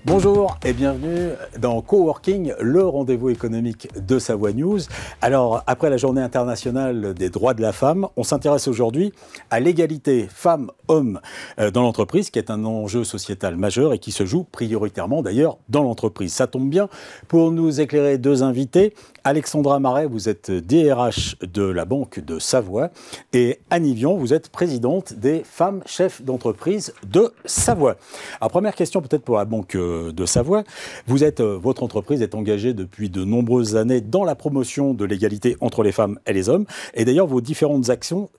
Bonjour et bienvenue dans Coworking, le rendez-vous économique de Savoie News. Alors, après la journée internationale des droits de la femme, on s'intéresse aujourd'hui à l'égalité femmes-hommes dans l'entreprise, qui est un enjeu sociétal majeur et qui se joue prioritairement d'ailleurs dans l'entreprise. Ça tombe bien, pour nous éclairer deux invités. Alexandra Marais, vous êtes DRH de la Banque de Savoie et Anne Yvion, vous êtes présidente des femmes chefs d'entreprise de Savoie. Alors, première question peut-être pour la Banque de Savoie. Votre entreprise est engagée depuis de nombreuses années dans la promotion de l'égalité entre les femmes et les hommes. Et d'ailleurs, vos différentes actions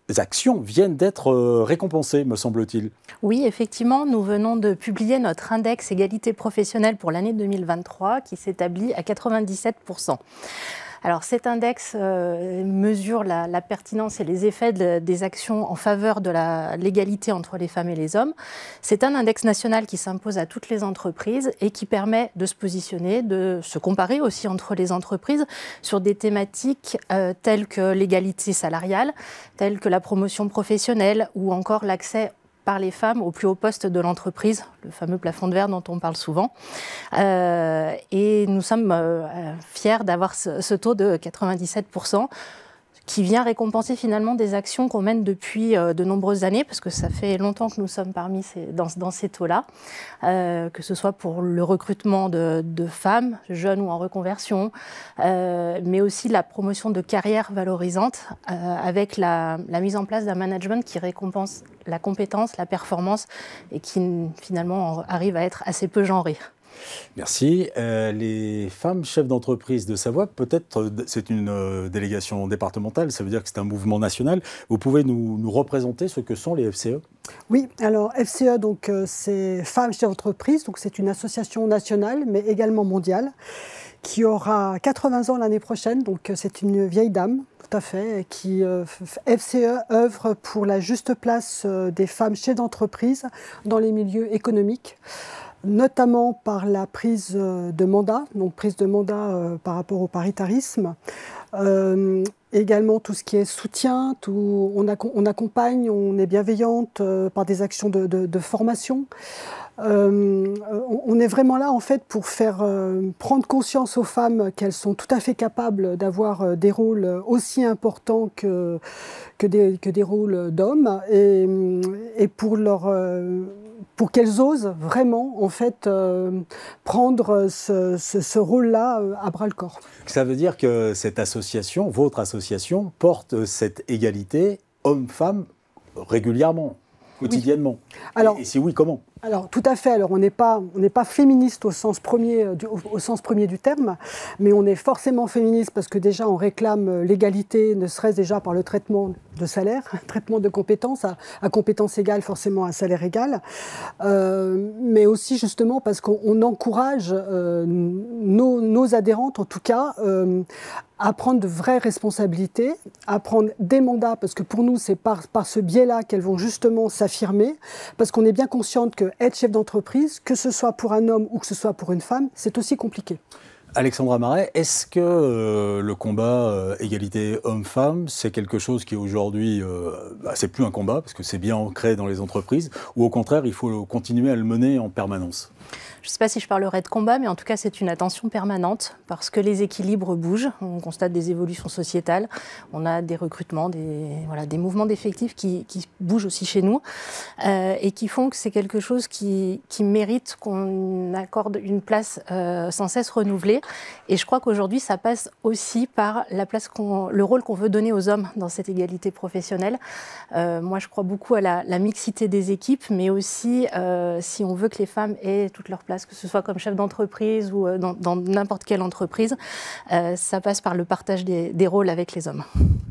viennent d'être récompensées, me semble-t-il. Oui, effectivement, nous venons de publier notre index égalité professionnelle pour l'année 2023 qui s'établit à 97%. Alors cet index mesure la pertinence et les effets des actions en faveur de l'égalité entre les femmes et les hommes. C'est un index national qui s'impose à toutes les entreprises et qui permet de se positionner, de se comparer aussi entre les entreprises sur des thématiques telles que l'égalité salariale, telles que la promotion professionnelle ou encore l'accès par les femmes au plus haut poste de l'entreprise, le fameux plafond de verre dont on parle souvent. Et nous sommes fiers d'avoir ce taux de 97%, qui vient récompenser finalement des actions qu'on mène depuis de nombreuses années, parce que ça fait longtemps que nous sommes dans ces taux-là, que ce soit pour le recrutement de femmes, jeunes ou en reconversion, mais aussi la promotion de carrières valorisantes, avec la mise en place d'un management qui récompense la compétence, la performance, et qui finalement arrive à être assez peu genré. Merci. Les femmes chefs d'entreprise de Savoie, peut-être c'est une délégation départementale, ça veut dire que c'est un mouvement national. Vous pouvez nous représenter ce que sont les FCE ? Oui, alors FCE, donc, c'est Femmes chefs d'entreprise, donc c'est une association nationale, mais également mondiale, qui aura 80 ans l'année prochaine, donc c'est une vieille dame, tout à fait, qui FCE œuvre pour la juste place des femmes chefs d'entreprise dans les milieux économiques, notamment par la prise de mandat, donc prise de mandat par rapport au paritarisme. Également tout ce qui est soutien, on accompagne, on est bienveillante par des actions de formation. On est vraiment là en fait pour faire prendre conscience aux femmes qu'elles sont tout à fait capables d'avoir des rôles aussi importants que des rôles d'hommes et pour qu'elles osent vraiment en fait prendre ce rôle-là à bras-le-corps. Ça veut dire que cette association, votre association, porte cette égalité homme-femme régulièrement, quotidiennement. Oui. Alors, et si oui, comment ? Alors tout à fait. Alors on n'est pas féministe au sens premier du terme, mais on est forcément féministe parce que déjà on réclame l'égalité, ne serait-ce déjà par le traitement de salaire, traitement de compétences à compétences égales, forcément à salaire égal, mais aussi justement parce qu'on encourage nos adhérentes en tout cas à prendre de vraies responsabilités, à prendre des mandats, parce que pour nous, c'est par ce biais-là qu'elles vont justement s'affirmer, parce qu'on est bien consciente que être chef d'entreprise, que ce soit pour un homme ou que ce soit pour une femme, c'est aussi compliqué. Alexandra Marais, est-ce que le combat égalité homme-femme, c'est quelque chose qui aujourd'hui, c'est plus un combat, parce que c'est bien ancré dans les entreprises, ou au contraire, il faut continuer à le mener en permanence ? Je ne sais pas si je parlerai de combat, mais en tout cas, c'est une attention permanente parce que les équilibres bougent. On constate des évolutions sociétales. On a des recrutements, des mouvements d'effectifs qui bougent aussi chez nous et qui font que c'est quelque chose qui mérite qu'on accorde une place sans cesse renouvelée. Et je crois qu'aujourd'hui, ça passe aussi par le rôle qu'on veut donner aux hommes dans cette égalité professionnelle. Moi, je crois beaucoup à la mixité des équipes, mais aussi si on veut que les femmes aient toute leur place, que ce soit comme chef d'entreprise ou dans n'importe quelle entreprise, ça passe par le partage des rôles avec les hommes.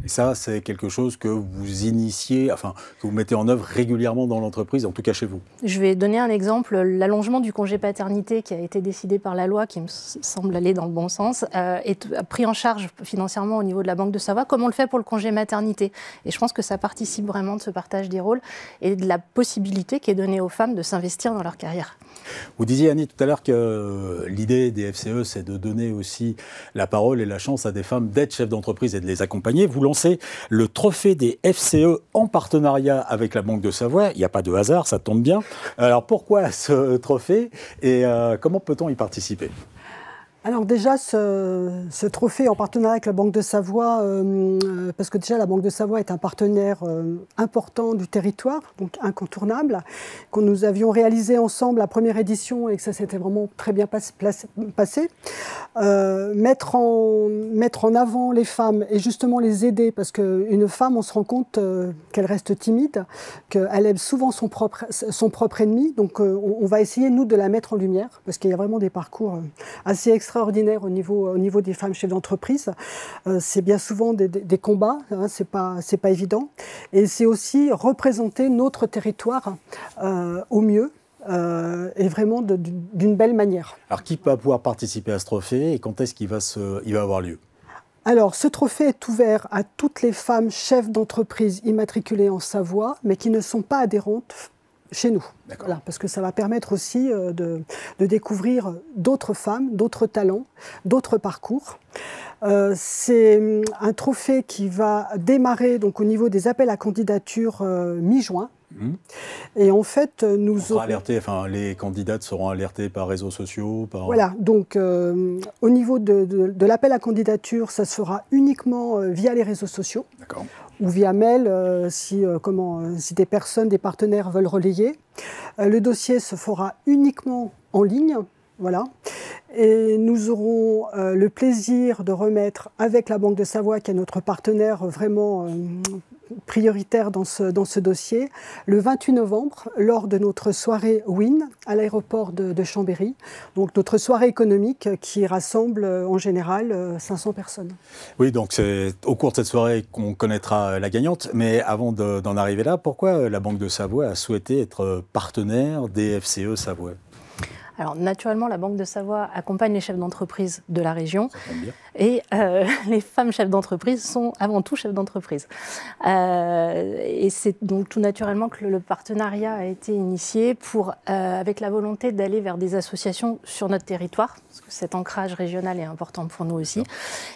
Et ça, c'est quelque chose que vous initiez, enfin, que vous mettez en œuvre régulièrement dans l'entreprise, en tout cas chez vous. Je vais donner un exemple. L'allongement du congé paternité qui a été décidé par la loi, qui me semble aller dans le bon sens, est pris en charge financièrement au niveau de la Banque de Savoie, comme on le fait pour le congé maternité. Et je pense que ça participe vraiment de ce partage des rôles et de la possibilité qui est donnée aux femmes de s'investir dans leur carrière. Vous disiez disiez, Annie, tout à l'heure que l'idée des FCE, c'est de donner aussi la parole et la chance à des femmes d'être chefs d'entreprise et de les accompagner. Vous lancez le trophée des FCE en partenariat avec la Banque de Savoie. Il n'y a pas de hasard, ça tombe bien. Alors pourquoi ce trophée et comment peut-on y participer ? Alors déjà, ce trophée en partenariat avec la Banque de Savoie, parce que déjà la Banque de Savoie est un partenaire important du territoire, donc incontournable, que nous avions réalisé ensemble la première édition et que ça s'était vraiment très bien passé. Mettre en avant les femmes et justement les aider, parce qu'une femme, on se rend compte qu'elle reste timide, qu'elle aime souvent son propre ennemi, donc on va essayer, nous, de la mettre en lumière, parce qu'il y a vraiment des parcours assez extraordinaire au niveau des femmes chefs d'entreprise. C'est bien souvent des combats, hein, c'est pas évident. Et c'est aussi représenter notre territoire au mieux. Et vraiment d'une belle manière. Alors qui va pouvoir participer à ce trophée et quand est-ce qu'il va avoir lieu ? Alors, ce trophée est ouvert à toutes les femmes chefs d'entreprise immatriculées en Savoie, mais qui ne sont pas adhérentes chez nous. Voilà, parce que ça va permettre aussi de découvrir d'autres femmes, d'autres talents, d'autres parcours. C'est un trophée qui va démarrer donc, au niveau des appels à candidature mi-juin. Et en fait, les candidates seront alertées par réseaux sociaux. Voilà, donc au niveau de l'appel à candidature, ça se fera uniquement via les réseaux sociaux. D'accord. Ou via mail, si des personnes, des partenaires veulent relayer. Le dossier se fera uniquement en ligne, voilà. Et nous aurons le plaisir de remettre avec la Banque de Savoie, qui est notre partenaire vraiment prioritaire dans ce dossier, le 28 novembre, lors de notre soirée WIN à l'aéroport de Chambéry. Donc notre soirée économique qui rassemble en général 500 personnes. Oui, donc c'est au cours de cette soirée qu'on connaîtra la gagnante. Mais avant d'en arriver là, pourquoi la Banque de Savoie a souhaité être partenaire des FCE Savoie ? Alors, naturellement, la Banque de Savoie accompagne les chefs d'entreprise de la région. Ça tombe bien. Et les femmes chefs d'entreprise sont avant tout chefs d'entreprise. Et c'est donc tout naturellement que le partenariat a été initié avec la volonté d'aller vers des associations sur notre territoire, parce que cet ancrage régional est important pour nous aussi,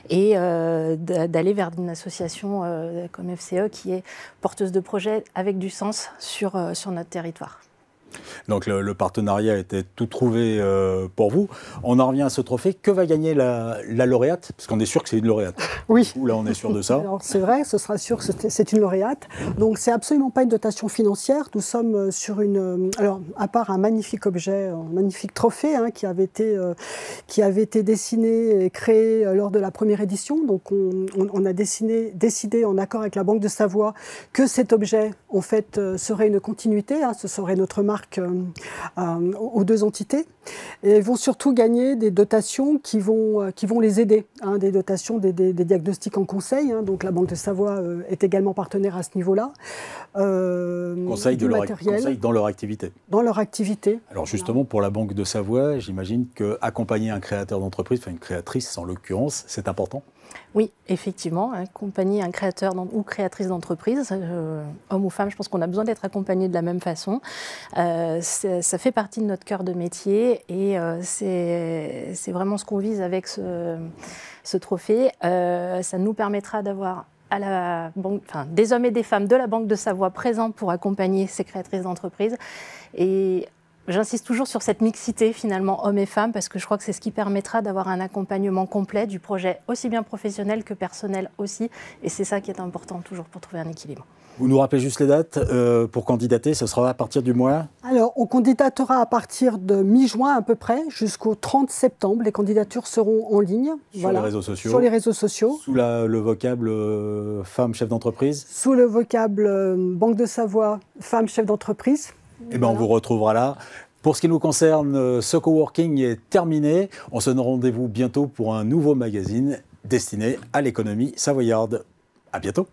et d'aller vers une association comme FCE qui est porteuse de projets avec du sens sur notre territoire. Donc le partenariat était tout trouvé pour vous. On en revient à ce trophée. Que va gagner la lauréate ? Parce qu'on est sûr que c'est une lauréate. Oui. Là, on est sûr de ça. Alors c'est vrai, ce sera sûr que c'est une lauréate. Donc c'est absolument pas une dotation financière. Nous sommes sur alors à part un magnifique objet, un magnifique trophée hein, qui avait été dessiné et créé lors de la première édition. Donc on a décidé en accord avec la Banque de Savoie que cet objet en fait serait une continuité. Hein, ce serait notre marque aux deux entités et vont surtout gagner des dotations qui vont les aider, hein, des dotations, des diagnostics en conseil. Hein, donc la Banque de Savoie est également partenaire à ce niveau-là. Conseil dans leur activité. Dans leur activité. Alors justement, pour la Banque de Savoie, j'imagine qu'accompagner un créateur d'entreprise, enfin une créatrice en l'occurrence, c'est important. Oui, effectivement, accompagner un créateur ou créatrice d'entreprise, homme ou femme, je pense qu'on a besoin d'être accompagné de la même façon. Ça fait partie de notre cœur de métier et c'est vraiment ce qu'on vise avec ce trophée. Ça nous permettra d'avoir des hommes et des femmes de la Banque de Savoie présents pour accompagner ces créatrices d'entreprise. Et j'insiste toujours sur cette mixité, finalement, hommes et femmes, parce que je crois que c'est ce qui permettra d'avoir un accompagnement complet du projet, aussi bien professionnel que personnel aussi. Et c'est ça qui est important toujours pour trouver un équilibre. Vous nous rappelez juste les dates pour candidater, ce sera à partir du mois ? Alors, on candidatera à partir de mi-juin à peu près, jusqu'au 30 septembre. Les candidatures seront en ligne. Sur les réseaux sociaux. Sur les réseaux sociaux. Sous le vocable femme chef d'entreprise. Sous le vocable Banque de Savoie, femme chef d'entreprise. Eh bien, on vous retrouvera là. Pour ce qui nous concerne, ce coworking est terminé. On se donne rendez-vous bientôt pour un nouveau magazine destiné à l'économie savoyarde. À bientôt.